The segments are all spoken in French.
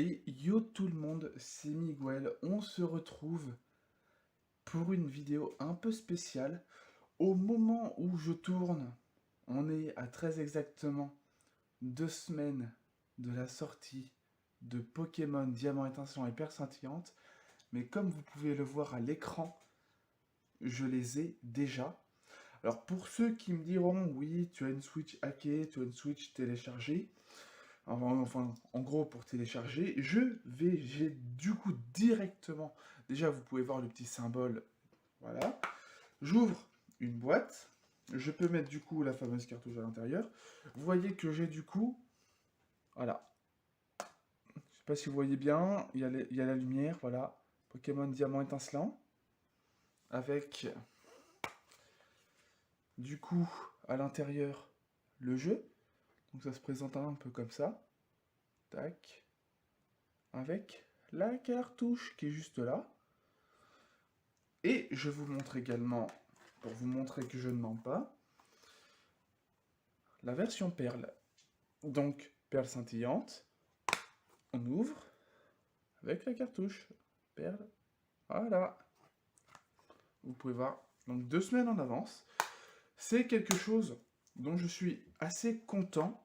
Et yo tout le monde, c'est Miguel. On se retrouve pour une vidéo un peu spéciale. Au moment où je tourne, on est à très exactement 2 semaines de la sortie de Pokémon Diamant étincelant et Perle scintillante. Mais comme vous pouvez le voir à l'écran, je les ai déjà. Alors pour ceux qui me diront, oui, tu as une Switch hackée, tu as une Switch téléchargée, enfin, en gros, pour télécharger, j'ai du coup directement, déjà vous pouvez voir le petit symbole, voilà, j'ouvre une boîte, je peux mettre du coup la fameuse cartouche à l'intérieur, vous voyez que j'ai du coup, voilà, je sais pas si vous voyez bien, il y a la lumière, voilà, Pokémon Diamant étincelant, avec du coup à l'intérieur le jeu, donc ça se présente un peu comme ça, tac, avec la cartouche qui est juste là. Et je vous montre également, pour vous montrer que je ne mens pas, la version perle. Donc, perle scintillante, on ouvre avec la cartouche. Perle, voilà. Vous pouvez voir, donc 2 semaines en avance. C'est quelque chose dont je suis assez content.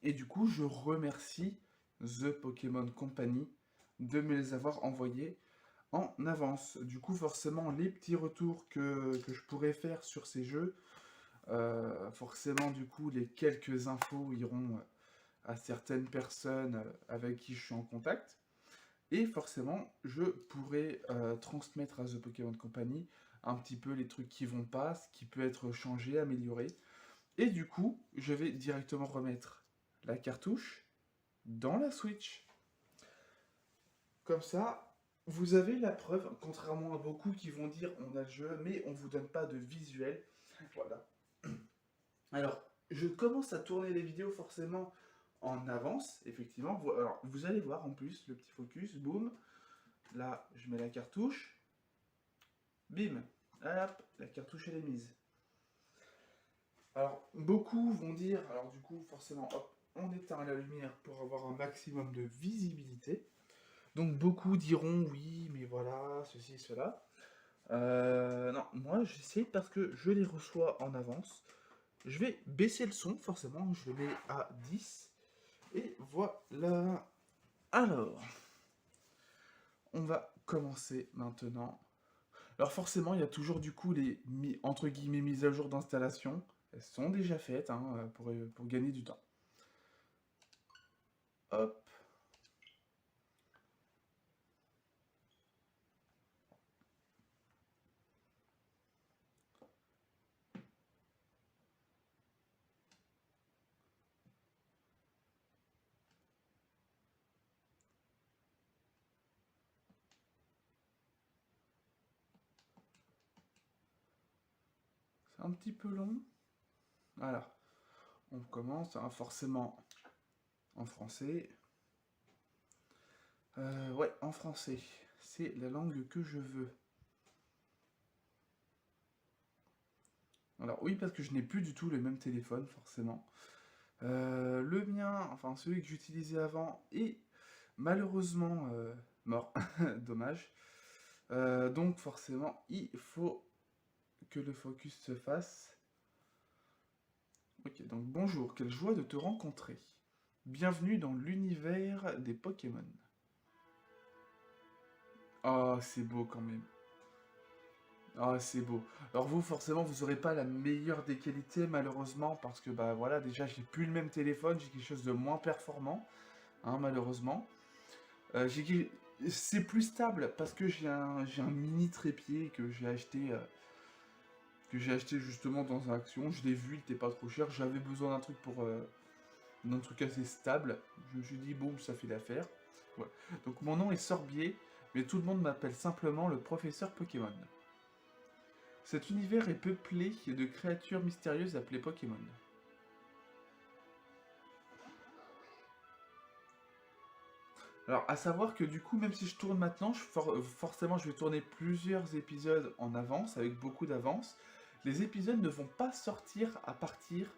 Et du coup, je remercie The Pokémon Company de me les avoir envoyés en avance. Du coup, forcément, les petits retours que je pourrais faire sur ces jeux, forcément, du coup, les quelques infos iront à certaines personnes avec qui je suis en contact. Et forcément, je pourrais transmettre à The Pokémon Company un petit peu les trucs qui vont pas, ce qui peut être changé, amélioré. Et du coup, je vais directement remettre la cartouche dans la Switch. Comme ça, vous avez la preuve, contrairement à beaucoup qui vont dire on a le jeu, mais on vous donne pas de visuel. Voilà. Alors, je commence à tourner les vidéos forcément en avance, effectivement. Alors, vous allez voir en plus le petit focus, boum. Là, je mets la cartouche, bim. Hop, la cartouche elle est mise. Alors, beaucoup vont dire, alors du coup, forcément, hop, on éteint la lumière pour avoir un maximum de visibilité. Donc, beaucoup diront oui, mais voilà, ceci, cela. Non, moi j'essaie parce que je les reçois en avance. Je vais baisser le son, forcément, je le mets à 10. Et voilà. Alors, on va commencer maintenant. Alors forcément, il y a toujours du coup les entre guillemets mises à jour d'installation. Elles sont déjà faites hein, pour gagner du temps. Hop. C'est un petit peu long. Voilà. On commence hein, forcément en français. Ouais, en français. C'est la langue que je veux. Alors oui, parce que je n'ai plus du tout le même téléphone, forcément. Le mien, enfin celui que j'utilisais avant, est malheureusement mort. Dommage. Donc forcément, il faut que le focus se fasse. Ok, donc bonjour, quelle joie de te rencontrer. Bienvenue dans l'univers des Pokémon. Ah, c'est beau quand même. Ah, c'est beau. Alors vous, forcément, vous aurez pas la meilleure des qualités, malheureusement, parce que, bah voilà, déjà, j'ai plus le même téléphone, j'ai quelque chose de moins performant, hein, malheureusement. C'est plus stable, parce que j'ai un mini trépied que j'ai acheté justement dans un action. Je l'ai vu, il était pas trop cher, j'avais besoin d'un truc assez stable. Je me suis dit, bon, ça fait l'affaire. Ouais. Donc mon nom est Sorbier, mais tout le monde m'appelle simplement le professeur Pokémon. Cet univers est peuplé de créatures mystérieuses appelées Pokémon. Alors, à savoir que du coup, même si je tourne maintenant, forcément, je vais tourner plusieurs épisodes en avance, avec beaucoup d'avance. Les épisodes ne vont pas sortir à partir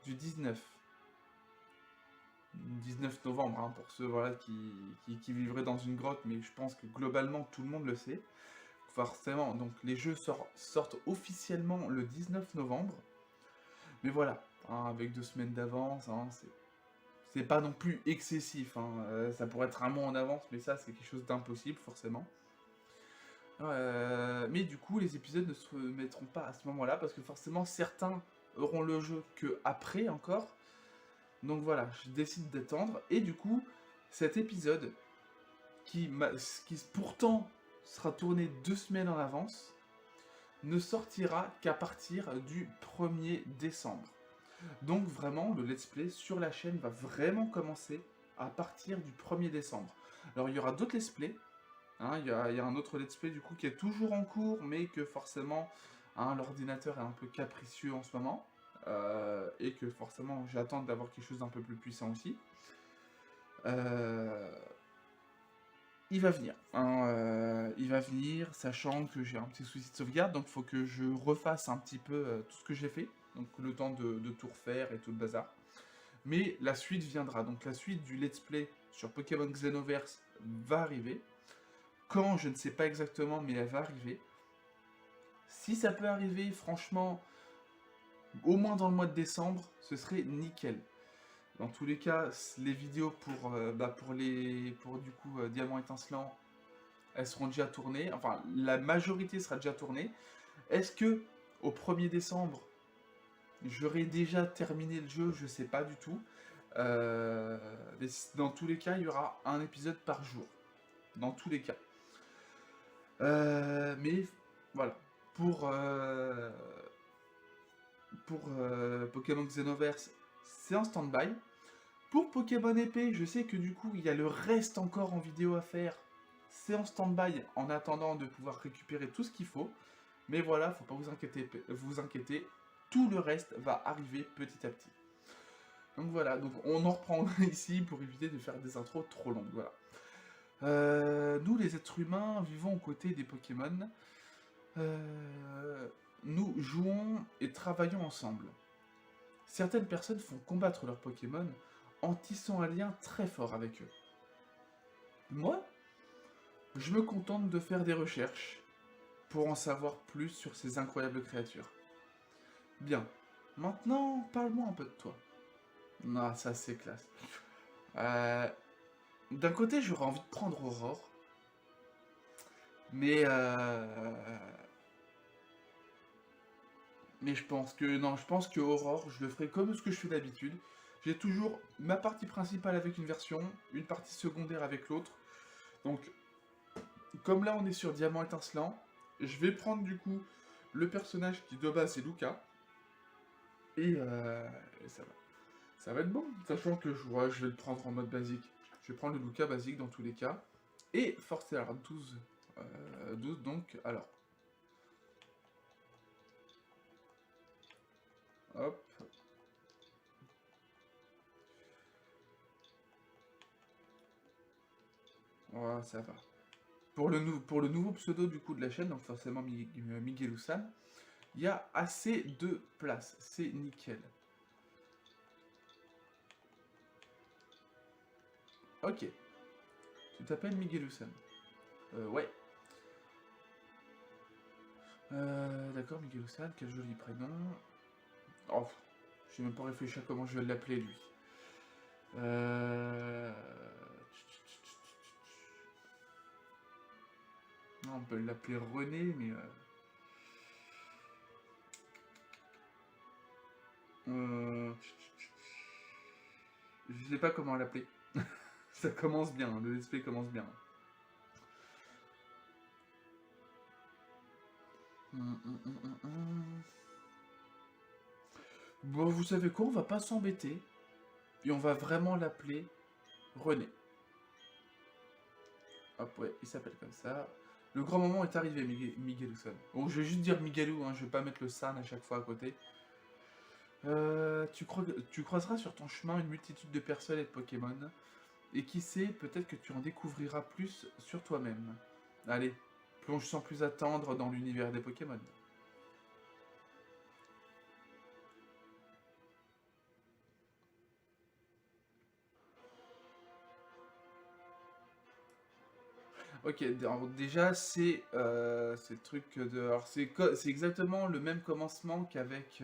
du 19. 19 novembre, hein, pour ceux voilà, qui vivraient dans une grotte, mais je pense que globalement tout le monde le sait. Forcément, donc les jeux sortent officiellement le 19 novembre. Mais voilà, hein, avec 2 semaines d'avance, hein, c'est pas non plus excessif. Hein, ça pourrait être un mois en avance, mais ça c'est quelque chose d'impossible forcément. Mais du coup, les épisodes ne se mettront pas à ce moment-là, parce que forcément certains auront le jeu que après encore. Donc voilà, je décide d'attendre. Et du coup, cet épisode, qui pourtant sera tourné 2 semaines en avance, ne sortira qu'à partir du 1er décembre. Donc vraiment, le let's play sur la chaîne va vraiment commencer à partir du 1er décembre. Alors il y aura d'autres let's play. Hein, il y a un autre let's play du coup qui est toujours en cours, mais que forcément hein, l'ordinateur est un peu capricieux en ce moment. Et que forcément j'attends d'avoir quelque chose d'un peu plus puissant aussi. Il va venir. Hein, il va venir, sachant que j'ai un petit souci de sauvegarde, donc il faut que je refasse un petit peu tout ce que j'ai fait. Donc le temps de tout refaire et tout le bazar. Mais la suite viendra. Donc la suite du let's play sur Pokémon Xenoverse va arriver. Quand, je ne sais pas exactement, mais elle va arriver. Si ça peut arriver, franchement, au moins dans le mois de décembre, ce serait nickel. Dans tous les cas, les vidéos pour du coup Diamant étincelant, elles seront déjà tournées. Enfin, la majorité sera déjà tournée. Est-ce que au 1er décembre, j'aurai déjà terminé le jeu? Je sais pas du tout. Mais dans tous les cas, il y aura un épisode par jour. Dans tous les cas. Mais voilà. Pour Pokémon Xenoverse, c'est en stand-by. Pour Pokémon épée, je sais que du coup, il y a le reste encore en vidéo à faire. C'est en stand-by en attendant de pouvoir récupérer tout ce qu'il faut. Mais voilà, faut pas vous inquiéter, tout le reste va arriver petit à petit. Donc voilà, donc on en reprend ici pour éviter de faire des intros trop longues. Voilà. Nous, les êtres humains, vivons aux côtés des Pokémon. Nous jouons et travaillons ensemble. Certaines personnes font combattre leurs Pokémon en tissant un lien très fort avec eux. Moi, je me contente de faire des recherches pour en savoir plus sur ces incroyables créatures. Bien, maintenant, parle-moi un peu de toi. Non, ça c'est classe. D'un côté, j'aurais envie de prendre Aurore, mais je pense que non, je pense que Aurore, je le ferai comme ce que je fais d'habitude. J'ai toujours ma partie principale avec une version, une partie secondaire avec l'autre. Donc, comme là on est sur Diamant étincelant, je vais prendre du coup le personnage qui de base c'est Luca. Et ça va être bon, sachant que je vais le prendre en mode basique. Je vais prendre le Luca basique dans tous les cas. Et forcer alors 12. 12 donc, alors. Hop. Voilà, ça va. Pour le nouveau pseudo du coup de la chaîne, donc forcément Miguelousan, il y a assez de place, c'est nickel. Ok. Tu t'appelles Miguelousan. Ouais. D'accord, Miguelousan, quel joli prénom. Oh, j'ai même pas réfléchi à comment je vais l'appeler lui. Non, on peut l'appeler René, mais... Je sais pas comment l'appeler. Ça commence bien, le let's play commence bien. Bon, vous savez quoi, on va pas s'embêter. Et on va vraiment l'appeler René. Hop, ouais, il s'appelle comme ça. Le grand moment est arrivé, Miguelouson. Bon, je vais juste dire Miguelou, hein, je vais pas mettre le San à chaque fois à côté. Tu croiseras sur ton chemin une multitude de personnes et de Pokémon. Et qui sait, peut-être que tu en découvriras plus sur toi-même. Allez, plonge sans plus attendre dans l'univers des Pokémon. Ok, alors déjà, c'est le truc de... Alors, c'est exactement le même commencement qu'avec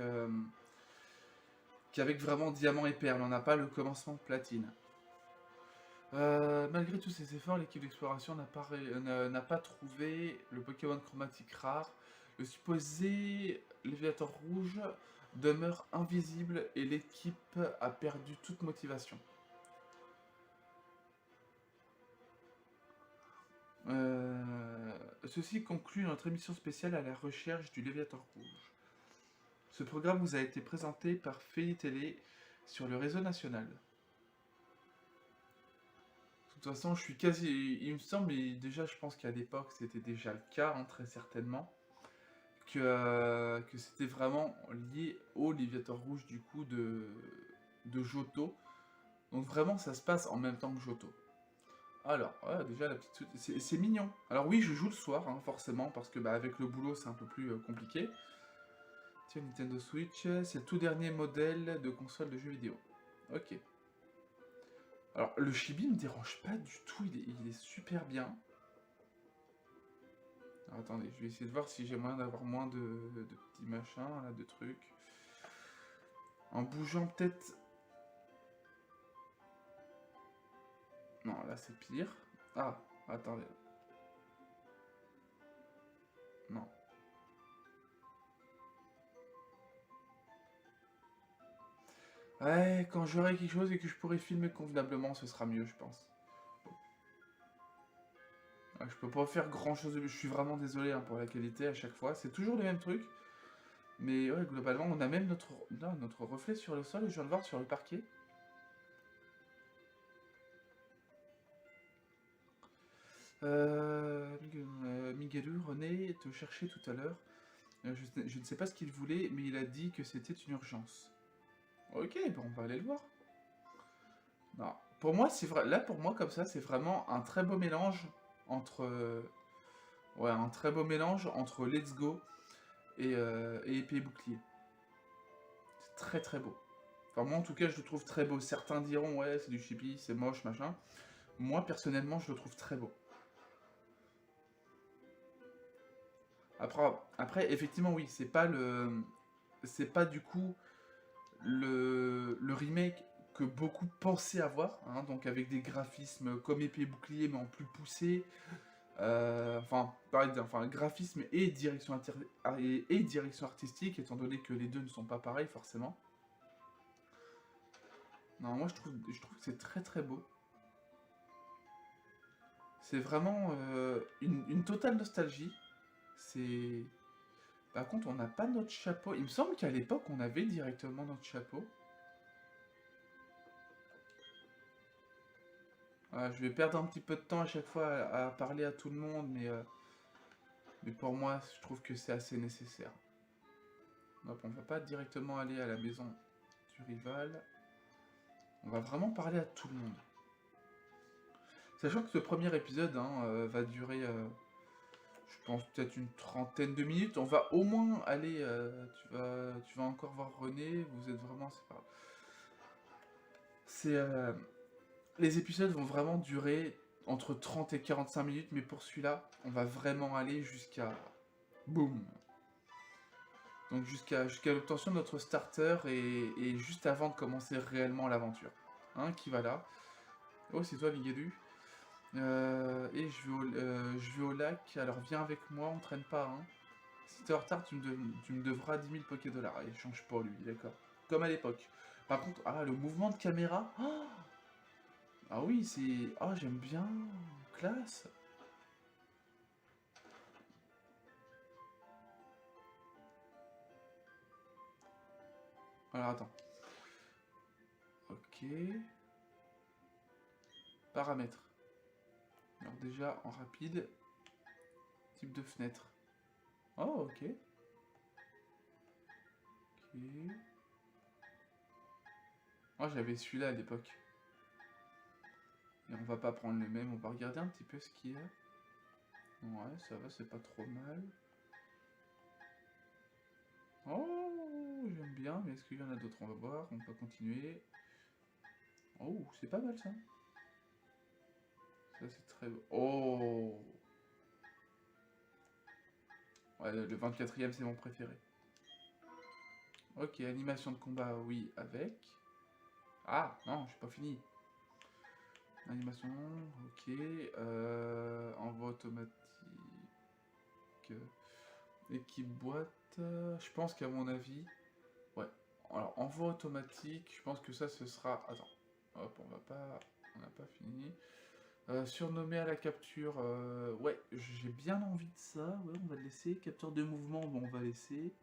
vraiment Diamant et Perle. On n'a pas le commencement Platine. Malgré tous ces efforts, l'équipe d'exploration n'a pas trouvé le Pokémon chromatique rare. Le supposé Léviator rouge demeure invisible et l'équipe a perdu toute motivation. Ceci conclut notre émission spéciale à la recherche du Léviator rouge. Ce programme vous a été présenté par Feli Télé sur le réseau national. De toute façon, je suis quasi... Il me semble, et déjà je pense qu'à l'époque c'était déjà le cas, hein, très certainement, que c'était vraiment lié au Léviator rouge du coup de Johto. Donc vraiment ça se passe en même temps que Johto. Alors, ouais, déjà la petite... C'est mignon. Alors oui, je joue le soir, hein, forcément, parce que bah, avec le boulot c'est un peu plus compliqué. Tiens, Nintendo Switch, c'est le tout dernier modèle de console de jeux vidéo. Ok. Alors, le chibi me dérange pas du tout, il est super bien. Alors, attendez, je vais essayer de voir si j'ai moyen d'avoir moins de petits machins, là, de trucs. En bougeant peut-être... Non, là c'est pire. Ah, attendez. Non. Ouais, quand j'aurai quelque chose et que je pourrai filmer convenablement, ce sera mieux, je pense. Ouais, je peux pas faire grand chose, je suis vraiment désolé hein, pour la qualité à chaque fois. C'est toujours les mêmes trucs. Mais ouais, globalement, on a même notre reflet sur le sol, je viens de voir sur le parquet. Miguelu, René te cherchait tout à l'heure. Je ne sais pas ce qu'il voulait, mais il a dit que c'était une urgence. Ok, bon, on va aller le voir. Non. Pour moi, c'est vrai. Là, pour moi, comme ça, c'est vraiment un très beau mélange entre. Ouais, un très beau mélange entre Let's Go et Épée et Bouclier. C'est très très beau. Enfin, moi, en tout cas, je le trouve très beau. Certains diront, ouais, c'est du chibi, c'est moche, machin. Moi, personnellement, je le trouve très beau. Après effectivement, oui, c'est pas le. C'est pas du coup le remake que beaucoup pensaient avoir, hein, donc avec des graphismes comme épée et bouclier mais en plus poussé, enfin, pareil, enfin, graphisme et et direction artistique, étant donné que les deux ne sont pas pareils forcément. Non, moi je trouve que c'est très très beau. C'est vraiment une totale nostalgie. C'est... Par contre, on n'a pas notre chapeau. Il me semble qu'à l'époque, on avait directement notre chapeau. Je vais perdre un petit peu de temps à chaque fois à parler à tout le monde, mais pour moi, je trouve que c'est assez nécessaire. Donc, on va pas directement aller à la maison du rival. On va vraiment parler à tout le monde. Sachant que ce premier épisode hein, va durer, je pense, peut-être une trentaine de minutes. On va au moins aller... tu vas encore voir René. Vous êtes vraiment... C'est... les épisodes vont vraiment durer entre 30 et 45 minutes, mais pour celui-là, on va vraiment aller jusqu'à... Boum. Donc jusqu'à l'obtention de notre starter et juste avant de commencer réellement l'aventure. Hein, qui va là. Oh, c'est toi, Ligadu. Et je vais au lac. Alors viens avec moi, on traîne pas. Hein. Si t'es en retard, tu me devras 10 000 Pokédollars. Et change pour lui, d'accord. Comme à l'époque. Par contre, ah, le mouvement de caméra. Oh ah oui, c'est... Ah, j'aime bien. Classe. Alors, attends. Ok. Paramètres. Alors déjà, en rapide. Type de fenêtre. Oh, ok. Ok. Moi, j'avais celui-là à l'époque. Et on va pas prendre le même, on va regarder un petit peu ce qu'il y a. Ouais, ça va, c'est pas trop mal. Oh, j'aime bien, mais est-ce qu'il y en a d'autres? On va voir, on va continuer. Oh, c'est pas mal ça. Ça, c'est très beau. Oh! Ouais, le 24e, c'est mon préféré. Ok, animation de combat, oui, avec. Ah, non, j'ai pas fini. Animation, ok. Envoi automatique. Équipe boîte. Je pense qu'à mon avis. Ouais. Alors, envoi automatique, je pense que ça, ce sera. Attends. Hop, on va pas. On n'a pas fini. Surnommé à la capture. Ouais, j'ai bien envie de ça. Ouais, on va le laisser. Capteur de mouvement, bon, on va laisser.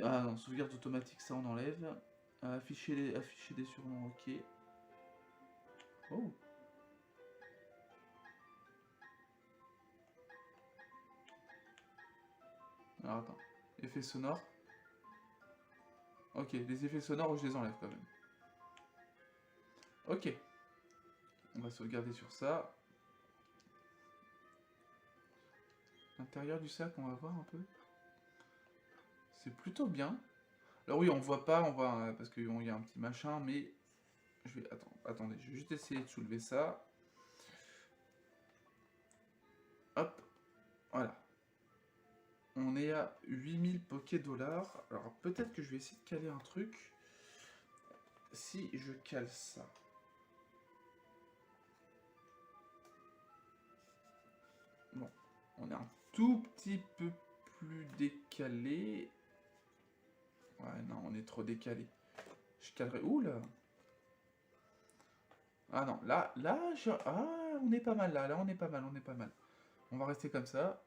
Ah non, sauvegarde automatique, ça on enlève. Afficher des surnoms, ok. Oh. Alors attends. Effets sonores. Ok, les effets sonores, je les enlève quand même. Ok. On va sauvegarder sur ça. L'intérieur du sac, on va voir un peu. C'est plutôt bien. Alors oui, on voit pas, on voit parce qu'il y a un petit machin, mais je vais attendez, je vais juste essayer de soulever ça. Hop, voilà. On est à 8000 Poké dollars. Alors peut-être que je vais essayer de caler un truc. Si je cale ça. Bon, on est un tout petit peu plus décalé. Ouais, non, on est trop décalé. Je calerai... Ouh là! Ah non, ah, on est pas mal là, on est pas mal, on est pas mal. On va rester comme ça.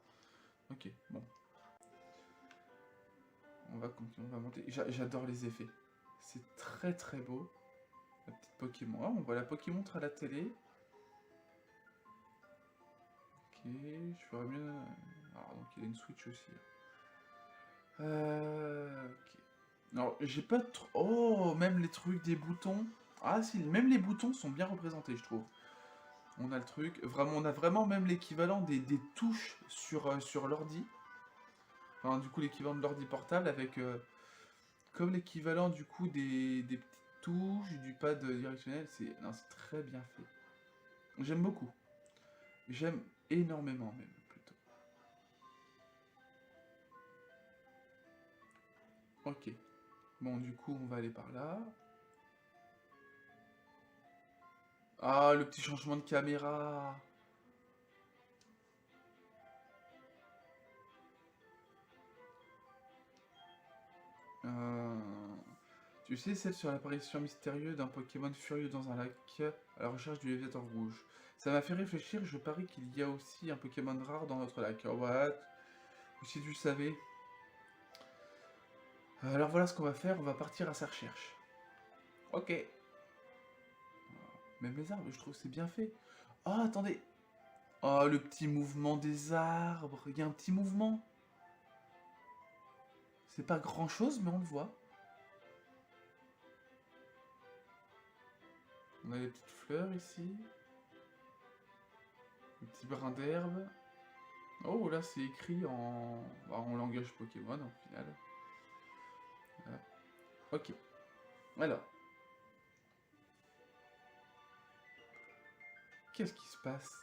Ok, bon. On va monter. J'adore les effets. C'est très très beau. La petite Pokémon. Ah, on voit la Pokémon à la télé. Ok, je ferais mieux... Alors, donc il y a une Switch aussi. Ok. Alors, j'ai pas trop... Oh, même les trucs des boutons. Ah si, même les boutons sont bien représentés, je trouve. On a le truc. Vraiment, on a vraiment même l'équivalent des touches sur l'ordi. Enfin, du coup, l'équivalent de l'ordi portable avec... comme l'équivalent, du coup, des petites touches, du pad directionnel. C'est très bien fait. J'aime beaucoup. J'aime énormément, même, plutôt. Ok. Bon, du coup, on va aller par là. Ah, le petit changement de caméra. Tu sais, celle sur l'apparition mystérieuse d'un Pokémon furieux dans un lac à la recherche du Léviathan rouge. Ça m'a fait réfléchir, je parie qu'il y a aussi un Pokémon rare dans notre lac. Oh, what? Ou si tu le savais. Alors voilà ce qu'on va faire, on va partir à sa recherche. Ok. Même les arbres, je trouve c'est bien fait. Oh, attendez. Oh, le petit mouvement des arbres. Il y a un petit mouvement. C'est pas grand chose, mais on le voit. On a les petites fleurs ici. Le petit brin d'herbe. Oh, là c'est écrit en langage Pokémon au final. Voilà. Ok. Alors. Qu'est-ce qui se passe?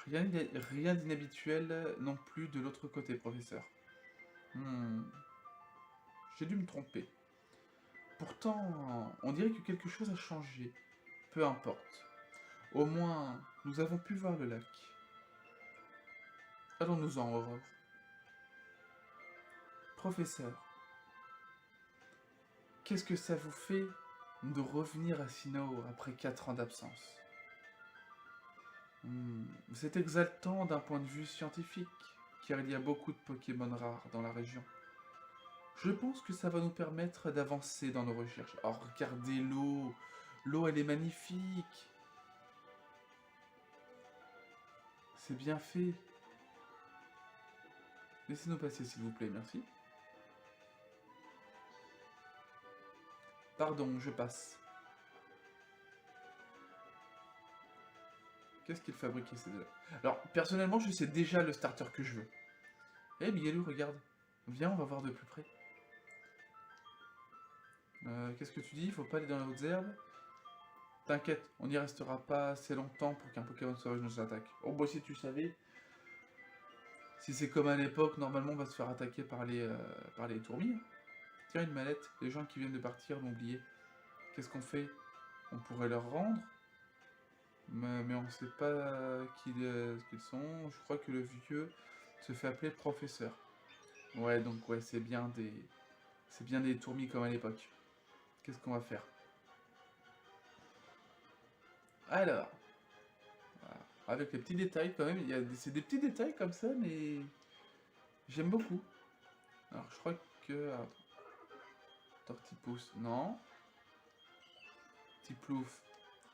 Rien d'inhabituel non plus de l'autre côté, professeur. J'ai dû me tromper. Pourtant, on dirait que quelque chose a changé. Peu importe. Au moins, nous avons pu voir le lac. Allons-nous-en, Aurore. Professeur, qu'est-ce que ça vous fait de revenir à Sinnoh après 4 ans d'absence? C'est exaltant d'un point de vue scientifique, car il y a beaucoup de Pokémon rares dans la région. Je pense que ça va nous permettre d'avancer dans nos recherches. Oh, regardez l'eau. L'eau, elle est magnifique. C'est bien fait. Laissez-nous passer, s'il vous plaît, merci. Pardon, je passe. Qu'est-ce qu'il fabriquait ces deux-là? Alors, personnellement, je sais déjà le starter que je veux. Eh, Miguelou, regarde. Viens, on va voir de plus près. Qu'est-ce que tu dis? Il faut pas aller dans les hautes herbes? T'inquiète, on n'y restera pas assez longtemps pour qu'un Pokémon sauvage nous attaque. Oh bah si tu savais, si c'est comme à l'époque, normalement on va se faire attaquer par les tourmis. Hein. Tiens, une mallette, les gens qui viennent de partir l'ont oublié. Qu'est-ce qu'on fait? On pourrait leur rendre, mais on ne sait pas ce qu'ils sont. Je crois que le vieux se fait appeler professeur. Ouais, donc ouais, c'est bien des tourmis comme à l'époque. Qu'est-ce qu'on va faire? Alors, voilà. Avec les petits détails quand même, c'est des petits détails comme ça, mais j'aime beaucoup. Alors, je crois que... alors, Tortipousse, non. Tiplouf,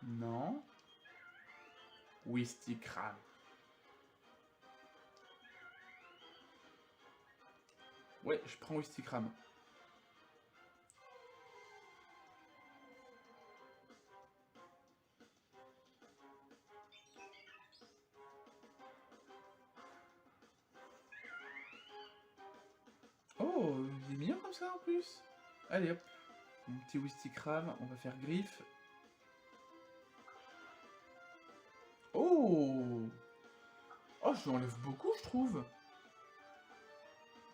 non. Wistikram. Ouais, je prends Wistikram. Oh, il est mignon comme ça en plus. Allez hop, mon petit Wistikram, on va faire griffe. Oh! Oh, je lui enlève beaucoup, je trouve.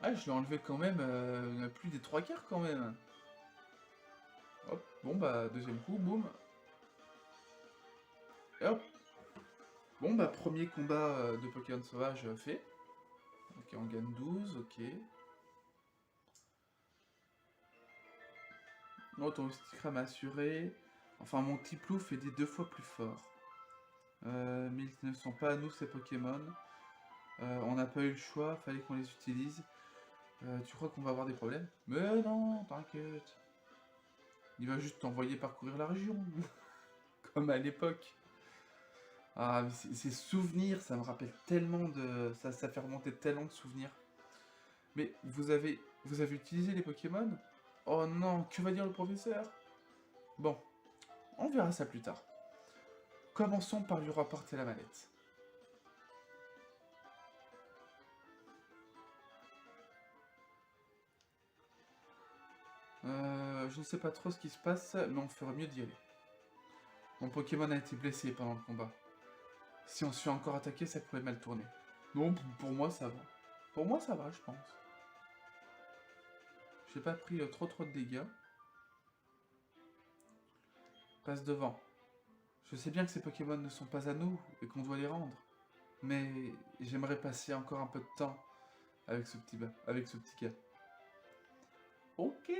Ah, je l'ai enlevé quand même plus des 3/4 quand même. Hop, bon bah, deuxième coup, boum. Et hop. Bon bah, premier combat de Pokémon sauvage fait. Ok, on gagne 12, ok. Non, ton Stikram assuré. Enfin, mon Tiplouf est des 2 fois plus fort. Mais ils ne sont pas à nous, ces Pokémon. On n'a pas eu le choix, fallait qu'on les utilise. Tu crois qu'on va avoir des problèmes? Mais non, t'inquiète. Il va juste t'envoyer parcourir la région. Comme à l'époque. Ah, mais ces souvenirs, ça me rappelle tellement de... Ça fait remonter tellement de souvenirs. Mais vous avez utilisé les Pokémon? Oh non, que va dire le professeur? Bon, on verra ça plus tard. Commençons par lui rapporter la mallette. Je ne sais pas trop ce qui se passe, mais on ferait mieux d'y aller. Mon Pokémon a été blessé pendant le combat. Si on se fait encore attaquer, ça pourrait mal tourner. Non, pour moi ça va. Pour moi ça va, je pense. J'ai pas pris trop de dégâts. Passe devant. Je sais bien que ces Pokémon ne sont pas à nous et qu'on doit les rendre. Mais j'aimerais passer encore un peu de temps avec ce petit gars. Ok.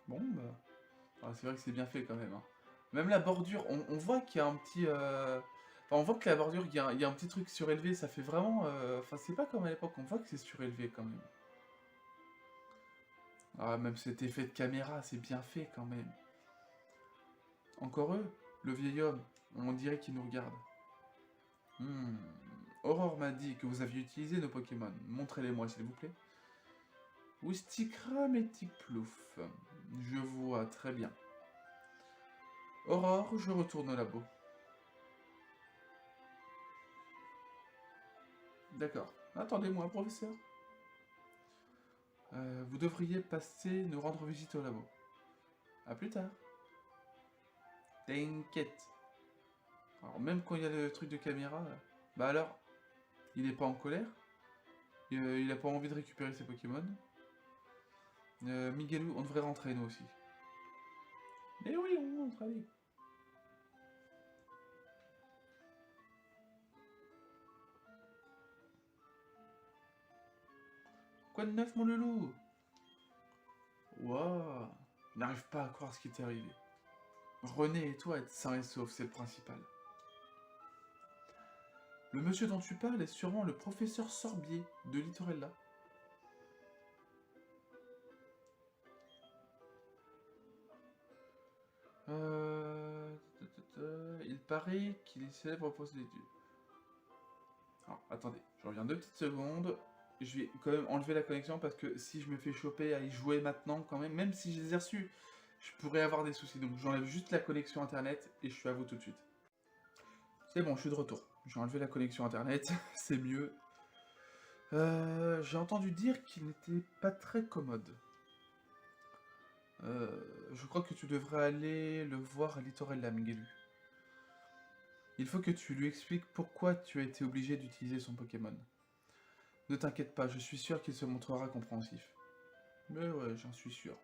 Bon bah... ah, c'est vrai que c'est bien fait quand même. Hein. Même la bordure, on voit qu'il y a un petit... Enfin, on voit que la bordure, il y a un petit truc surélevé, ça fait vraiment... Enfin, c'est pas comme à l'époque, on voit que c'est surélevé quand même. Ah, même cet effet de caméra, c'est bien fait quand même. Encore eux, le vieil homme, on dirait qu'il nous regarde. Aurore m'a dit que vous aviez utilisé nos Pokémon. Montrez-les-moi, s'il vous plaît. Wistikram et Tiplouf. Je vois, très bien. Aurore, je retourne au labo. D'accord. Attendez-moi, professeur. Vous devriez passer nous rendre visite au labo. A plus tard. T'inquiète. Alors même quand il y a le truc de caméra, là, bah alors, il est pas en colère. Il a pas envie de récupérer ses Pokémon. Miguelou, on devrait rentrer nous aussi. Mais oui, on rentre, allez. Quoi de neuf, mon loulou? Waouh, je n'arrive pas à croire ce qui t'est arrivé. René et toi êtes sains et saufs, c'est le principal. Le monsieur dont tu parles est sûrement le professeur Sorbier de Littorella. Il paraît qu'il est célèbre au poste d'études. Alors, attendez, je reviens 2 petites secondes. Je vais quand même enlever la connexion parce que si je me fais choper à y jouer maintenant, quand même si je les ai reçus, je pourrais avoir des soucis. Donc j'enlève juste la connexion internet et je suis à vous tout de suite. C'est bon, je suis de retour. J'ai enlevé la connexion internet, c'est mieux. J'ai entendu dire qu'il n'était pas très commode. Je crois que tu devrais aller le voir à Littorella, Miguelu. Il faut que tu lui expliques pourquoi tu as été obligé d'utiliser son Pokémon. Ne t'inquiète pas, je suis sûr qu'il se montrera compréhensif. Mais ouais, j'en suis sûr.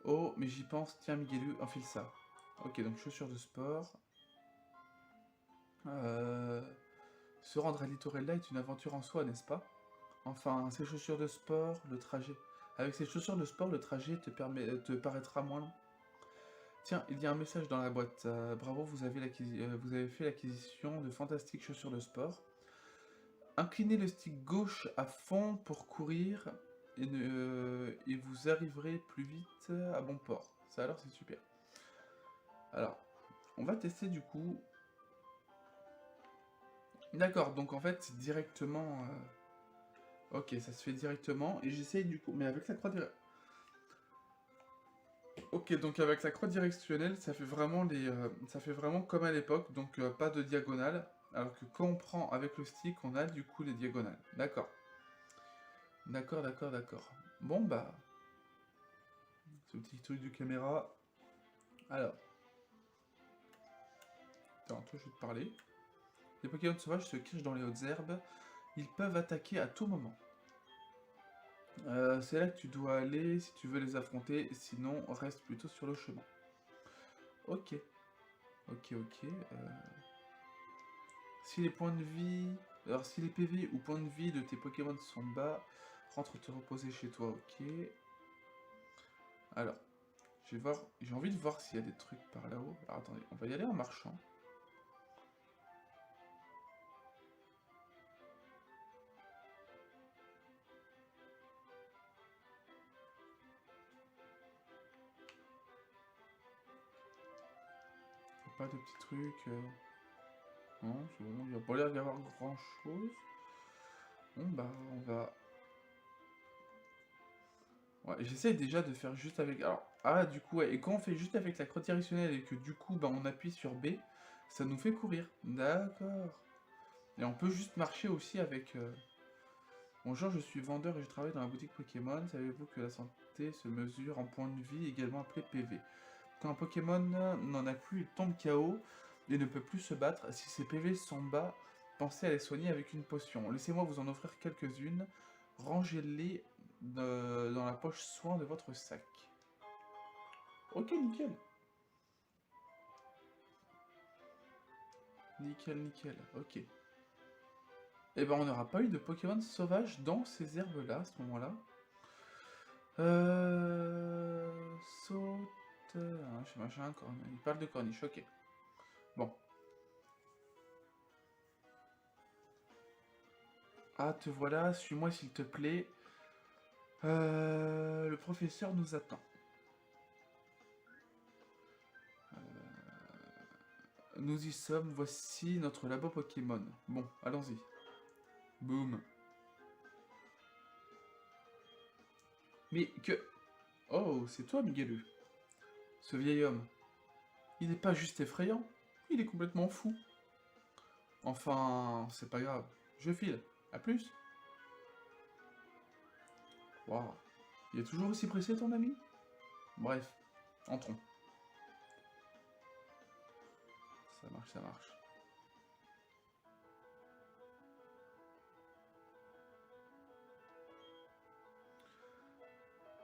Oh, mais j'y pense. Tiens, Miguelu, enfile ça. Ok, donc chaussures de sport. Se rendre à Littorella est une aventure en soi, n'est-ce pas? Enfin, ces chaussures de sport, le trajet. Avec ces chaussures de sport, le trajet te paraîtra moins long. Tiens, il y a un message dans la boîte. Bravo, vous avez fait l'acquisition de fantastiques chaussures de sport. Inclinez le stick gauche à fond pour courir et vous arriverez plus vite à bon port. Ça alors, c'est super. Alors, on va tester du coup. D'accord, donc en fait, c'est directement... Ok, ça se fait directement. Et j'essaye du coup... Mais avec la croix directionnelle... Ok, donc avec la croix directionnelle, ça fait vraiment ça fait vraiment comme à l'époque, donc pas de diagonale. Alors que quand on prend avec le stick, on a du coup les diagonales. D'accord. D'accord, d'accord, d'accord. Bon bah... Ce petit truc du caméra. Alors... Attends, toi je vais te parler. Les Pokémon sauvages se cachent dans les hautes herbes. Ils peuvent attaquer à tout moment. C'est là que tu dois aller si tu veux les affronter, sinon reste plutôt sur le chemin. Ok, ok, ok. Si les points de vie... Alors si les PV ou points de vie de tes Pokémon sont bas, rentre te reposer chez toi, ok. Alors, j'ai envie de voir s'il y a des trucs par là-haut. Alors attendez, on va y aller en marchant. Pas de petits trucs... Non, c'est bon, il n'y a pas l'air d'y avoir grand-chose. Bon bah, on va... Ouais, j'essaie déjà de faire juste avec... Alors, du coup, ouais, et quand on fait juste avec la croix directionnelle et que du coup, bah, on appuie sur B, ça nous fait courir. D'accord. Et on peut juste marcher aussi avec... Bonjour, je suis vendeur et je travaille dans la boutique Pokémon. Savez-vous que la santé se mesure en points de vie, également appelé PV? Quand un Pokémon n'en a plus, il tombe KO et ne peut plus se battre. Si ses PV sont bas, pensez à les soigner avec une potion. Laissez-moi vous en offrir quelques-unes. Rangez-les dans la poche soin de votre sac. Ok, nickel. Nickel, nickel. Ok. Et ben, on n'aura pas eu de Pokémon sauvages dans ces herbes-là, à ce moment-là. Saute... je sais machin, il parle de corniche, ok. Bon. Ah, te voilà, suis-moi s'il te plaît. Le professeur nous attend. Nous y sommes, voici notre labo Pokémon. Bon, allons-y. Boum. Mais que... Oh, c'est toi, Miguelu. Ce vieil homme. Il n'est pas juste effrayant, il est complètement fou. Enfin, c'est pas grave. Je file. À plus. Waouh. Il est toujours aussi pressé, ton ami? Bref, entrons. Ça marche, ça marche.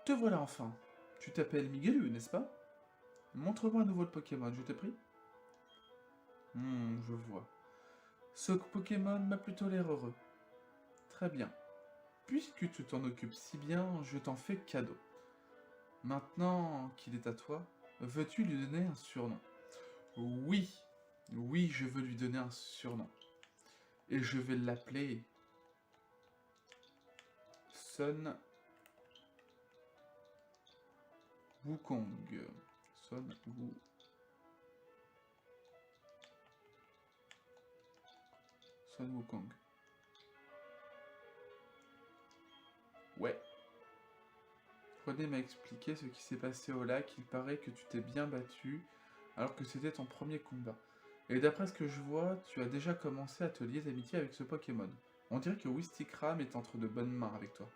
Te voilà enfin. Tu t'appelles Miguelu, n'est-ce pas? Montre-moi à nouveau le Pokémon, je te prie. Je vois. Ce Pokémon m'a plutôt l'air heureux. Très bien. Puisque tu t'en occupes si bien, je t'en fais cadeau. Maintenant qu'il est à toi, veux-tu lui donner un surnom? Oui, oui, je veux lui donner un surnom. Et je vais l'appeler Sun Wukong. Sun Wukong. Ouais. René m'a expliqué ce qui s'est passé au lac. Il paraît que tu t'es bien battu, alors que c'était ton premier combat. Et d'après ce que je vois, tu as déjà commencé à te lier d'amitié avec ce Pokémon. On dirait que Wistikram est entre de bonnes mains avec toi.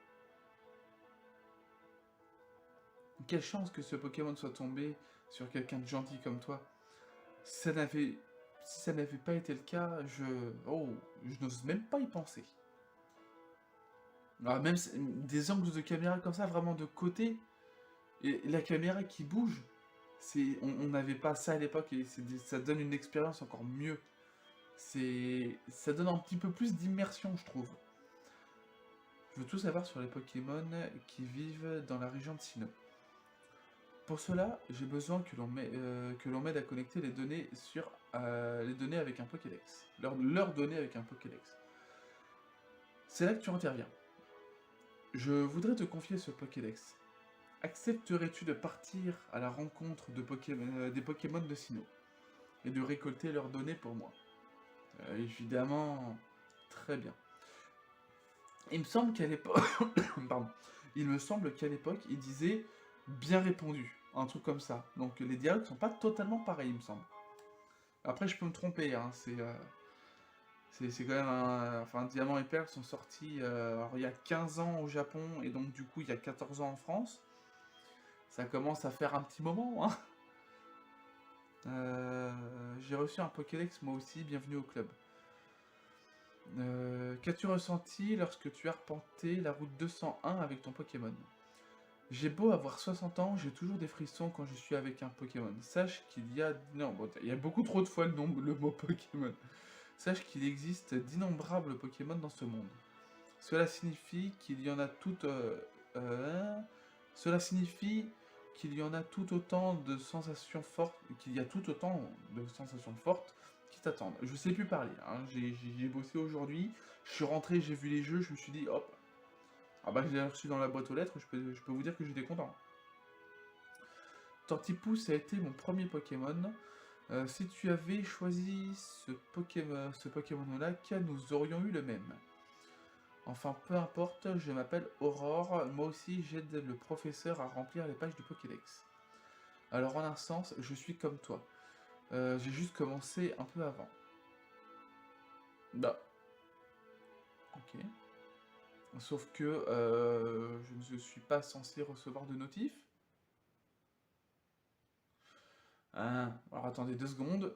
Quelle chance que ce Pokémon soit tombé sur quelqu'un de gentil comme toi. Si ça n'avait pas été le cas, je n'ose même pas y penser. Alors même des angles de caméra comme ça, vraiment de côté, et la caméra qui bouge, on n'avait pas ça à l'époque, et ça donne une expérience encore mieux. Ça donne un petit peu plus d'immersion, je trouve. Je veux tout savoir sur les Pokémon qui vivent dans la région de Sinnoh. Pour cela, j'ai besoin que l'on m'aide à connecter les données les données avec un Pokédex. Leurs données avec un Pokédex. C'est là que tu interviens. Je voudrais te confier ce Pokédex. Accepterais-tu de partir à la rencontre des Pokémon de Sinnoh et de récolter leurs données pour moi? Évidemment, très bien. Il me semble qu'à l'époque, pardon, il me semble qu'à l'époque, il disait bien répondu, un truc comme ça. Donc les dialogues sont pas totalement pareils, il me semble. Après, je peux me tromper, hein, c'est quand même enfin, Diamant et Perle sont sortis alors, il y a 15 ans au Japon, et donc du coup, il y a 14 ans en France. Ça commence à faire un petit moment, hein. J'ai reçu un Pokédex, moi aussi, bienvenue au club. Qu'as-tu ressenti lorsque tu as arpenté la route 201 avec ton Pokémon? J'ai beau avoir 60 ans, j'ai toujours des frissons quand je suis avec un Pokémon. Sache qu'il y a... Non, bon, il y a beaucoup trop de fois le mot Pokémon. Sache qu'il existe d'innombrables Pokémon dans ce monde. Cela signifie qu'il y en a Cela signifie qu'il y en a tout autant de sensations fortes... Qu'il y a tout autant de sensations fortes qui t'attendent. Je sais plus parler, hein. J'ai bossé aujourd'hui, je suis rentré, j'ai vu les jeux, je me suis dit, hop, ah bah je l'ai reçu dans la boîte aux lettres, je peux vous dire que j'étais content. Tortipousse a été mon premier Pokémon. Si tu avais choisi ce Pokémon-là, nous aurions eu le même. Enfin, peu importe, je m'appelle Aurore, moi aussi j'aide le professeur à remplir les pages du Pokédex. Alors en un sens, je suis comme toi. J'ai juste commencé un peu avant. Bah. Ok. Sauf que je ne suis pas censé recevoir de notif. Ah, alors attendez 2 secondes.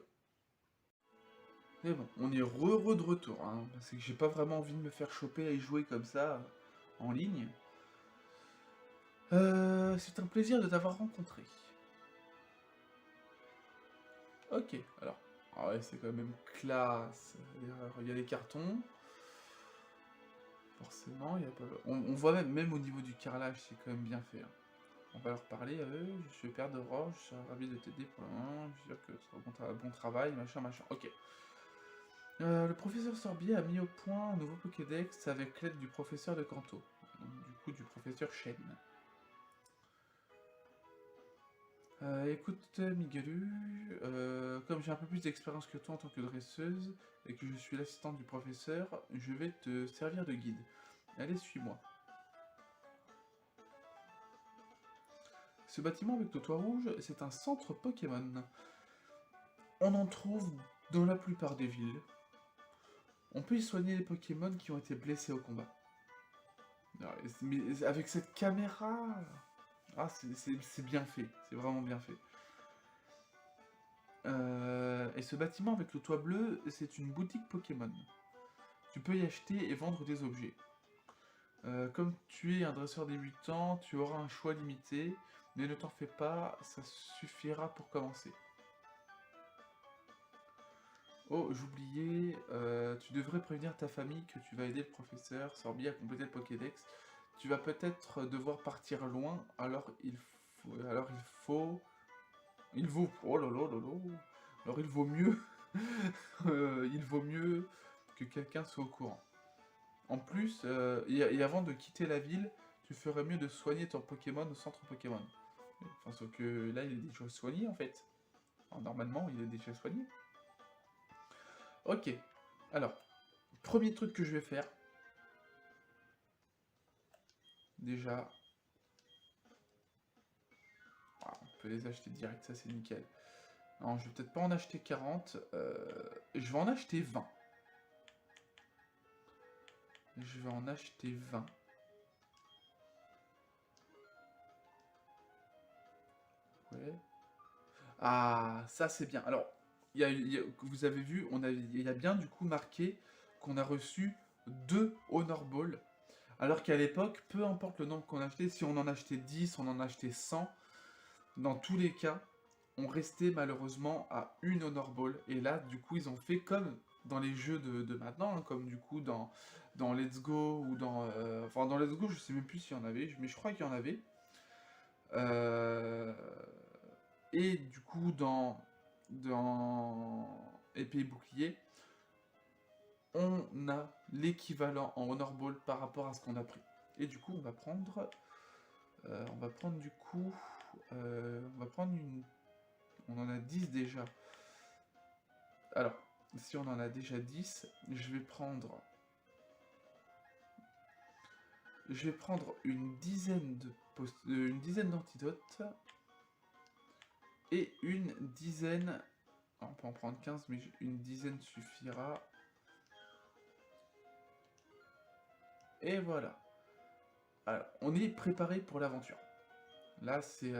Mais bon, on est heureux de retour, hein, parce que j'ai pas vraiment envie de me faire choper à y jouer comme ça, en ligne. C'est un plaisir de t'avoir rencontré. Ok, alors. Ah ouais, c'est quand même classe. Il y a les cartons. Forcément, il y a pas... On voit même au niveau du carrelage, c'est quand même bien fait, hein. On va leur parler à eux. Je suis père de Roche, je suis ravi de t'aider pour le moment. Je suis sûr que ce sera bon travail, machin. Ok. Le professeur Sorbier a mis au point un nouveau Pokédex avec l'aide du professeur de Kanto. Donc, du coup, du professeur Shen. Écoute, Miguelu, comme j'ai un peu plus d'expérience que toi en tant que dresseuse, et que je suis l'assistante du professeur, je vais te servir de guide. Allez, suis-moi. Ce bâtiment avec le toit rouge, c'est un centre Pokémon. On en trouve dans la plupart des villes. On peut y soigner les Pokémon qui ont été blessés au combat. Mais avec cette caméra... Ah, c'est bien fait, c'est vraiment bien fait. Et ce bâtiment avec le toit bleu, c'est une boutique Pokémon. Tu peux y acheter et vendre des objets. Comme tu es un dresseur débutant, tu auras un choix limité, mais ne t'en fais pas, ça suffira pour commencer. Oh, j'oubliais, tu devrais prévenir ta famille que tu vas aider le professeur Sorbier à compléter le Pokédex. Tu vas peut-être devoir partir loin, alors il vaut... Oh là là là là. Alors il vaut mieux... il vaut mieux que quelqu'un soit au courant. En plus, et avant de quitter la ville, tu ferais mieux de soigner ton Pokémon au centre Pokémon. Enfin, sauf que là, il est déjà soigné, en fait. Enfin, normalement, il est déjà soigné. Ok. Alors, premier truc que je vais faire. Déjà... Ah, on peut les acheter direct, ça c'est nickel. Non, je vais peut-être pas en acheter 40. Je vais en acheter 20. Je vais en acheter 20. Ah, ça c'est bien. Alors, vous avez vu, il y a bien du coup marqué qu'on a reçu 2 Honor Ball. Alors qu'à l'époque, peu importe le nombre qu'on achetait, si on en achetait 10, on en achetait 100, dans tous les cas, on restait malheureusement à une Honor Ball. Et là, du coup, ils ont fait comme dans les jeux de maintenant, hein, comme du coup dans Let's Go ou dans... enfin, dans Let's Go, je sais même plus s'il y en avait, mais je crois qu'il y en avait. Euh, et du coup, dans Épée et Bouclier, on a l'équivalent en Honor Ball par rapport à ce qu'on a pris. Et du coup, on va prendre du coup, on va prendre une, on en a 10 déjà. Alors, si on en a déjà 10, je vais prendre une dizaine une dizaine d'antidotes et une dizaine, on peut en prendre 15, mais une dizaine suffira. Et voilà. Alors, on est préparé pour l'aventure. Là, c'est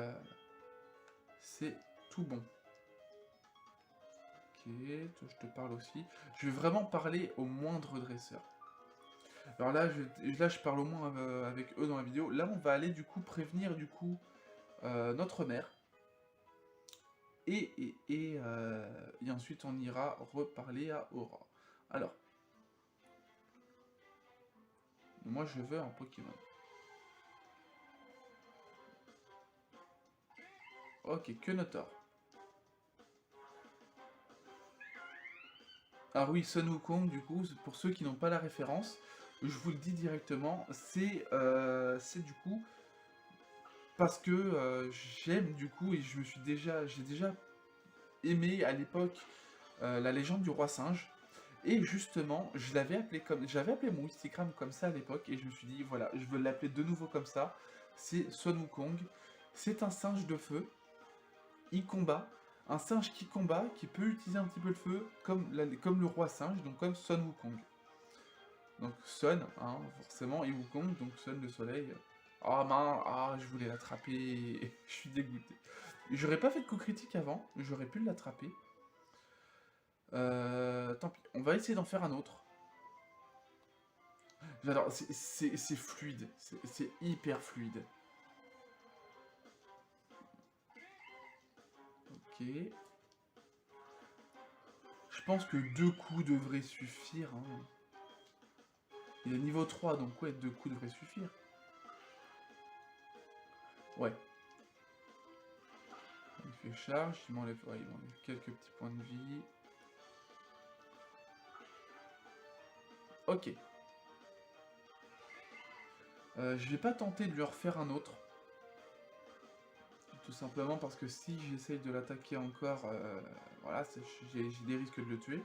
tout bon. Ok, toi, je te parle aussi. Je vais vraiment parler au moindre dresseur. Alors là, je parle au moins avec eux dans la vidéo. Là, on va aller du coup prévenir du coup notre mère. Et ensuite, on ira reparler à Aura. Alors, moi, je veux un Pokémon. Ok, que Notor. Ah oui, Sun Wukong, du coup, pour ceux qui n'ont pas la référence, je vous le dis directement, c'est du coup parce que j'aime du coup et j'ai déjà aimé à l'époque la légende du roi singe. Et justement, j'avais appelé mon Wistikram comme ça à l'époque et je me suis dit voilà, je veux l'appeler de nouveau comme ça. C'est Sun Wukong. C'est un singe de feu. Il combat. Un singe qui combat, qui peut utiliser un petit peu le feu, comme le roi singe, donc comme Sun Wukong. Donc Sun, hein, forcément, et Wukong, donc Sun le soleil. Ah mince, ah je voulais l'attraper, je suis dégoûté. J'aurais pas fait de coup critique avant, j'aurais pu l'attraper. Tant pis, on va essayer d'en faire un autre. J'adore, c'est fluide, c'est hyper fluide. Ok. Je pense que 2 coups devraient suffire. Hein. Il est niveau 3, donc ouais, 2 coups devraient suffire. Ouais. Il fait charge, il m'enlève quelques petits points de vie. Ok. Je vais pas tenter de lui refaire un autre. Tout simplement parce que si j'essaye de l'attaquer encore, voilà, j'ai des risques de le tuer.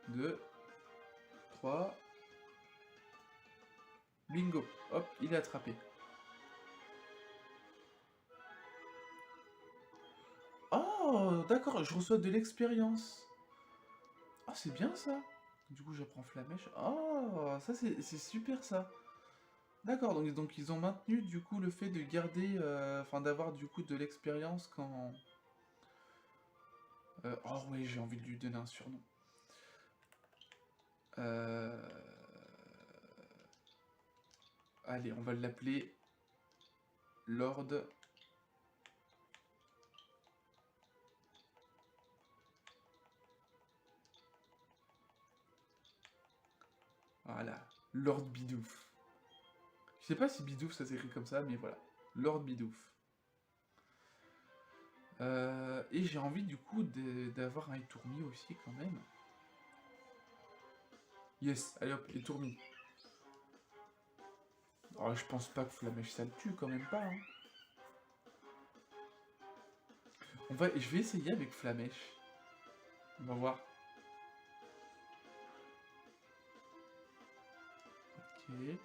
2, 3. Bingo. Hop, il est attrapé. Oh, d'accord, je reçois de l'expérience. Ah, c'est bien ça. Du coup, je prends Flamèche. Oh, ça c'est super ça. D'accord, donc ils ont maintenu du coup le fait de garder, enfin d'avoir du coup de l'expérience quand... oh oui, j'ai envie de lui donner un surnom. Euh... Allez, on va l'appeler Lord. Voilà, Lord Bidouf. Je sais pas si Bidouf ça s'écrit comme ça, mais voilà, Lord Bidouf. Et j'ai envie du coup d'avoir un Etourmi aussi quand même. Yes, allez hop, Etourmi. Oh, je pense pas que Flamèche ça le tue, quand même pas. Hein. Je vais essayer avec Flamèche. On va voir. Ok.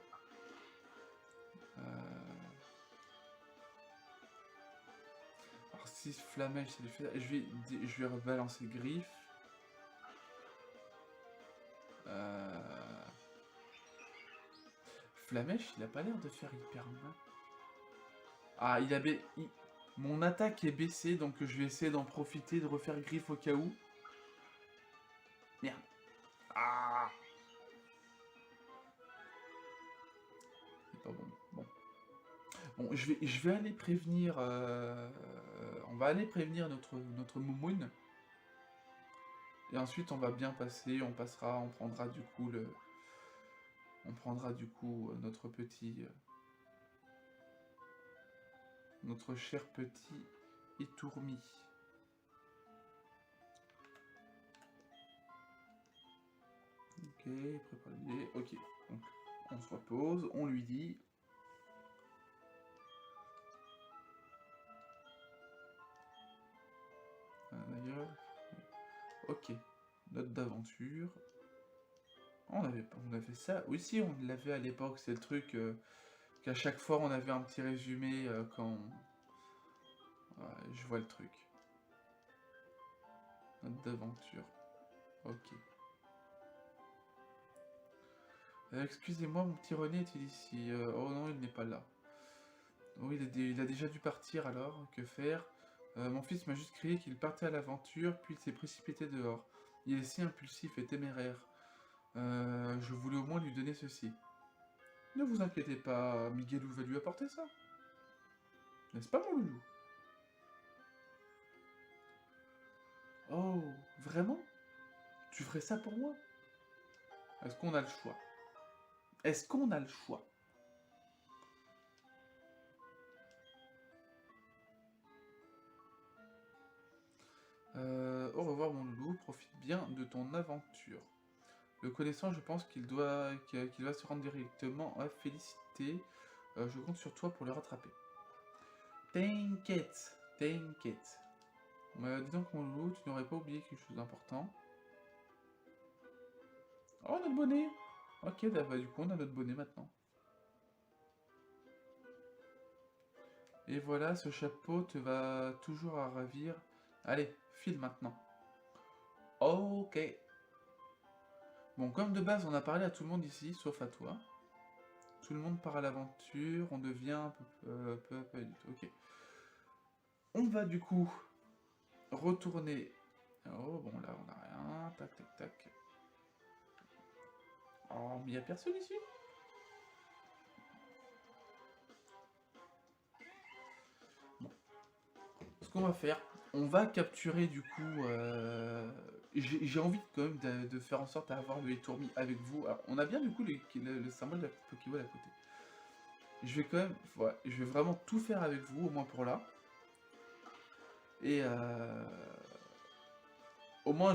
Alors si Flamèche ça lui fait ça, je vais rebalancer Griffe. Flamèche, il a pas l'air de faire hyper mal. Ah, mon attaque est baissée, donc je vais essayer d'en profiter, de refaire griffe au cas où. Merde. Ah, c'est pas bon. Bon. Bon, je vais aller prévenir... on va aller prévenir notre Moumoun. Et ensuite, on va bien passer, on prendra du coup notre petit... notre cher petit Itourmi. Ok, prépare l'idée. Ok, donc on se repose, on lui dit... D'ailleurs... Ok, note d'aventure. On a fait ça. Oui, si, on l'avait à l'époque, c'est le truc qu'à chaque fois on avait un petit résumé quand... Ouais, je vois le truc. Note d'aventure. Ok. Excusez-moi, mon petit René est-il ici? Oh non, il n'est pas là. Oui, il a déjà dû partir alors, que faire? Mon fils m'a juste crié qu'il partait à l'aventure, puis il s'est précipité dehors. Il est si impulsif et téméraire. Je voulais au moins lui donner ceci. Ne vous inquiétez pas, Miguelou va lui apporter ça. N'est-ce pas, mon loulou? Oh, vraiment? Tu ferais ça pour moi? Est-ce qu'on a le choix? Est-ce qu'on a le choix? Au revoir, mon loulou, profite bien de ton aventure. Le connaissant, je pense qu'il va se rendre directement à Félicité. Je compte sur toi pour le rattraper. T'inquiète, t'inquiète. Dis donc, mon loulou, tu n'aurais pas oublié quelque chose d'important. Oh, notre bonnet! Ok, bah, du coup, on a notre bonnet maintenant. Et voilà, ce chapeau te va toujours à ravir. Allez, file maintenant. Ok. Bon, comme de base, on a parlé à tout le monde ici, sauf à toi. Tout le monde part à l'aventure, on devient un peu adulte. Ok. On va du coup retourner. Oh, bon, là, on a rien. Tac, tac, tac. Oh, mais il n'y a personne ici? Bon. Ce qu'on va faire, on va capturer du coup... J'ai envie quand même de faire en sorte d'avoir le Etourmi avec vous. Alors, on a bien du coup le symbole de la petite Pokéball à côté. Je vais quand même... Ouais, je vais vraiment tout faire avec vous, au moins pour là. Et au moins,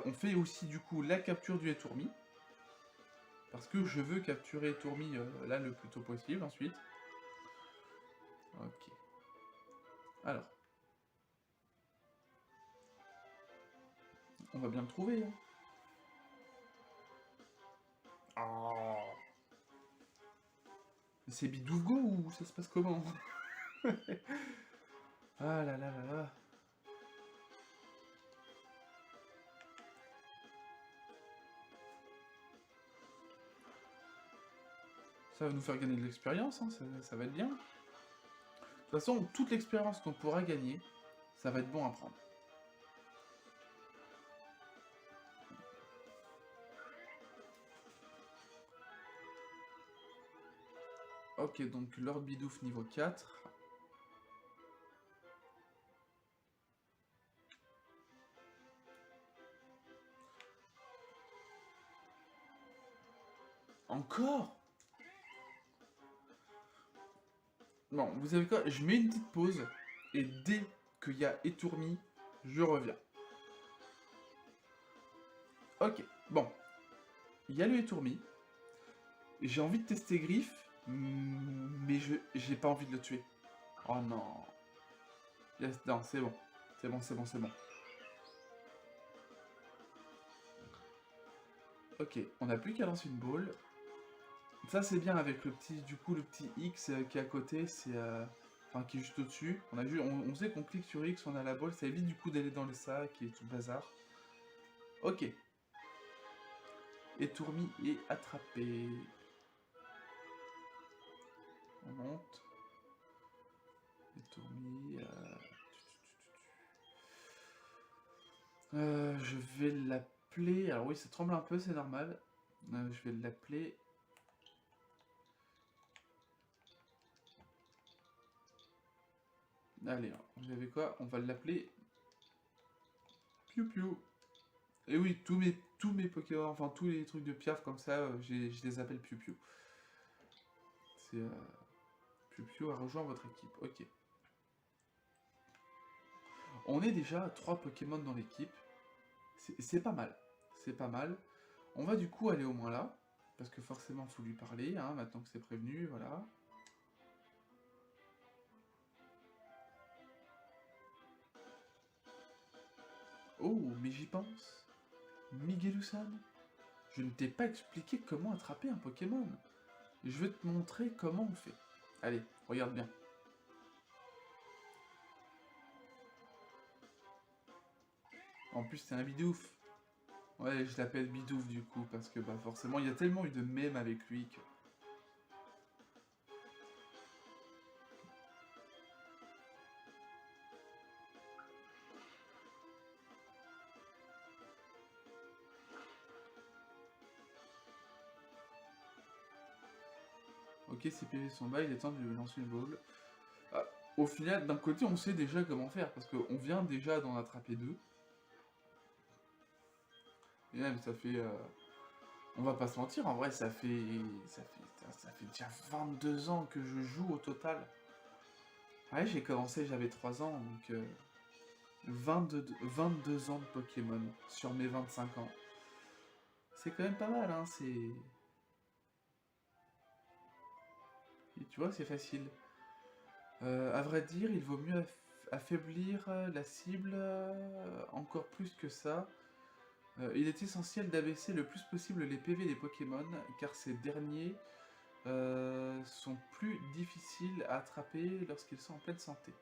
on fait aussi du coup la capture du Etourmi. Parce que je veux capturer Etourmi là le plus tôt possible ensuite. Ok. Alors. On va bien le trouver. Hein. Oh. C'est Bidoufgo ou ça se passe comment? Ah là là là là. Ça va nous faire gagner de l'expérience, hein, ça va être bien. De toute façon, toute l'expérience qu'on pourra gagner, ça va être bon à prendre. Ok, donc Lord Bidouf niveau 4. Encore? Bon, vous savez quoi? Je mets une petite pause, et dès qu'il y a Etourmi, je reviens. Ok, bon. Il y a le Etourmi. J'ai envie de tester Griff, mais j'ai pas envie de le tuer. Oh non. Yes, non, c'est bon. C'est bon, c'est bon, c'est bon. Ok, on n'a plus qu'à lancer une boule. Ça c'est bien avec le petit, du coup le petit X qui est à côté, c'est enfin qui est juste au-dessus. On sait qu'on clique sur X, on a la boule, ça évite du coup d'aller dans le sac et tout le bazar. Ok. Etourmi est attrapé. On monte. tourmis. Je vais l'appeler. Alors oui, ça tremble un peu, c'est normal. Je vais l'appeler. Allez, vous savez quoi? On va l'appeler Piu Piu. Et oui, tous mes Pokémon, enfin tous les trucs de Piaf comme ça, je les appelle Piu Piu. C'est Piu Piu a rejoint votre équipe. Ok. On est déjà à 3 Pokémon dans l'équipe. C'est pas mal. C'est pas mal. On va du coup aller au moins là. Parce que forcément, il faut lui parler, hein, maintenant que c'est prévenu, voilà. Oh, mais j'y pense. Miguelusan, je ne t'ai pas expliqué comment attraper un Pokémon. Je vais te montrer comment on fait. Allez, regarde bien. En plus, c'est un bidouf. Ouais, je l'appelle bidouf du coup, parce que bah forcément, il y a tellement eu de mèmes avec lui que... Ok, ses PV sont bas, il est temps de lui lancer une boule. Ah, au final, d'un côté, on sait déjà comment faire, parce qu'on vient déjà d'en attraper 2. Et même, ça fait... On va pas se mentir, en vrai, ça fait déjà 22 ans que je joue au total. Ouais, j'ai commencé, j'avais 3 ans, donc 22 ans de Pokémon sur mes 25 ans. C'est quand même pas mal, hein, c'est... Et tu vois, c'est facile. À vrai dire, il vaut mieux affaiblir la cible encore plus que ça. Il est essentiel d'abaisser le plus possible les PV des Pokémon, car ces derniers sont plus difficiles à attraper lorsqu'ils sont en pleine santé.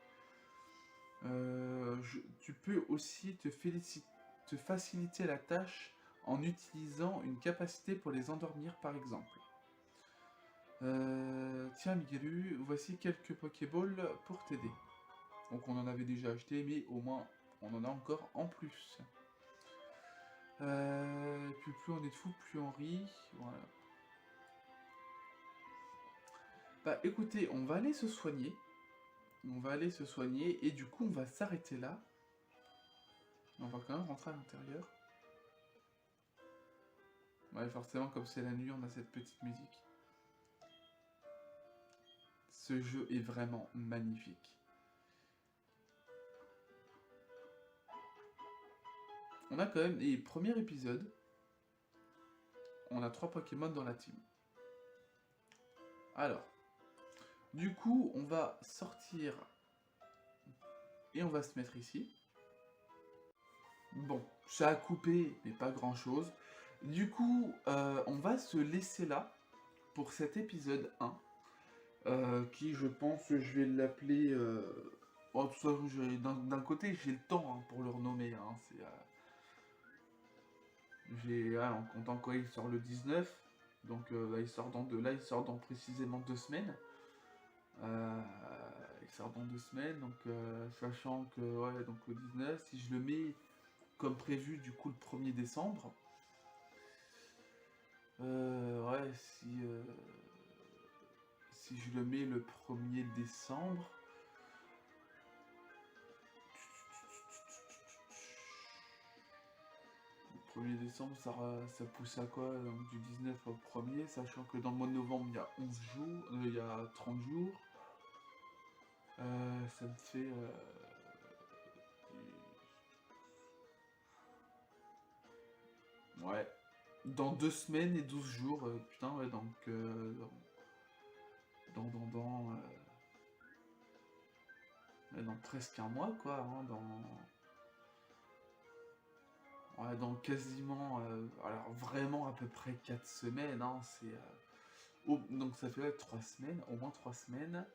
Tu peux aussi te faciliter la tâche en utilisant une capacité pour les endormir par exemple. Tiens Miguelu, voici quelques Pokéballs pour t'aider. Donc on en avait déjà acheté, mais au moins on en a encore en plus. Puis plus on est de fou, plus on rit. Voilà. Bah écoutez, on va aller se soigner. On va aller se soigner et du coup on va s'arrêter là. On va quand même rentrer à l'intérieur. Ouais, forcément, comme c'est la nuit, on a cette petite musique. Ce jeu est vraiment magnifique. On a quand même les premiers épisodes. On a 3 Pokémon dans la team. Alors, du coup, on va sortir et on va se mettre ici. Bon, ça a coupé, mais pas grand chose. Du coup, on va se laisser là pour cet épisode 1. Qui, je pense, je vais l'appeler... Bon, de toute façon, d'un côté, j'ai le temps hein, pour le renommer. Hein, en comptant quoi, il sort le 19. Donc là, il sort dans précisément 2 semaines. Il sort dans 2 semaines, donc sachant que, ouais, donc le 19, si je le mets comme prévu, du coup, le 1er décembre, ouais, si je le mets le 1er décembre, le 1er décembre, ça pousse à quoi? Donc du 19 au 1er, sachant que dans le mois de novembre, il y a 11 jours, il y a 30 jours. Ça me fait... ouais. Dans 2 semaines et 12 jours, putain, ouais, donc... dans presque un mois, quoi, hein, ouais, dans quasiment... alors, vraiment à peu près 4 semaines, hein, c'est... donc ça fait 3 semaines, au moins 3 semaines.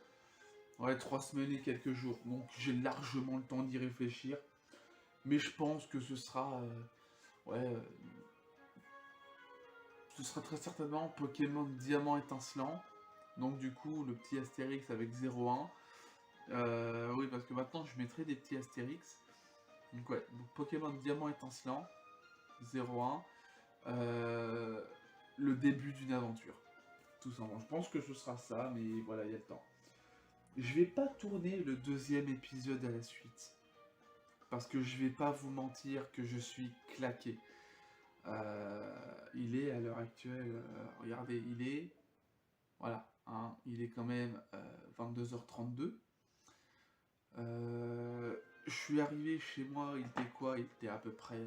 Ouais, 3 semaines et quelques jours, donc j'ai largement le temps d'y réfléchir. Mais je pense que ce sera... ouais... ce sera très certainement Pokémon Diamant étincelant. Donc du coup, le petit Astérix avec 0-1. Oui, parce que maintenant je mettrai des petits Astérix. Donc ouais, donc Pokémon Diamant étincelant, 01, le début d'une aventure. Tout simplement. Je pense que ce sera ça, mais voilà, il y a le temps. Je vais pas tourner le deuxième épisode à la suite. Parce que je vais pas vous mentir que je suis claqué. Il est à l'heure actuelle, regardez, il est... Voilà, hein, il est quand même 22h32. Je suis arrivé chez moi, il était quoi? Il était à peu près...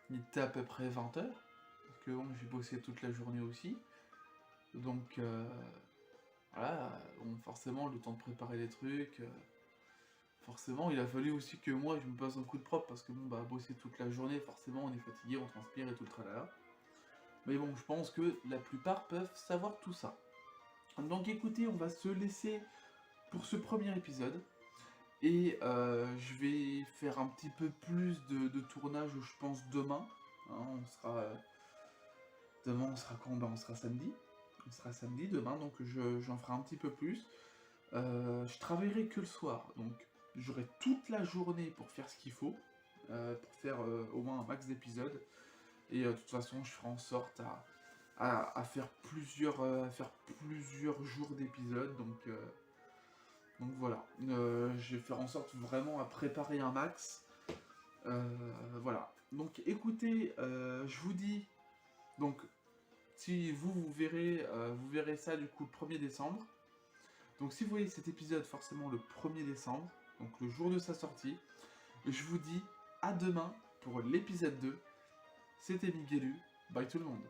il était à peu près 20h. Parce que bon, j'ai bossé toute la journée aussi. Donc, voilà, bon, forcément, le temps de préparer les trucs... forcément, il a fallu aussi que moi, je me passe un coup de propre. Parce que bon, bah, bosser toute la journée, forcément, on est fatigué, on transpire et tout le tralala. Mais bon, je pense que la plupart peuvent savoir tout ça. Donc écoutez, on va se laisser pour ce premier épisode. Et je vais faire un petit peu plus de tournage, je pense, demain. Hein, demain, on sera quand? Ben, on sera samedi. On sera samedi demain, donc j'en ferai un petit peu plus. Je travaillerai que le soir, donc j'aurai toute la journée pour faire ce qu'il faut. Pour faire au moins un max d'épisodes. Et de toute façon, je ferai en sorte à faire plusieurs jours d'épisodes. Donc voilà, je vais faire en sorte vraiment à préparer un max. Voilà. Donc écoutez, je vous dis, donc si vous verrez ça du coup le 1er décembre. Donc si vous voyez cet épisode forcément le 1er décembre, donc le jour de sa sortie, je vous dis à demain pour l'épisode 2. C'était Miguelu, bye tout le monde.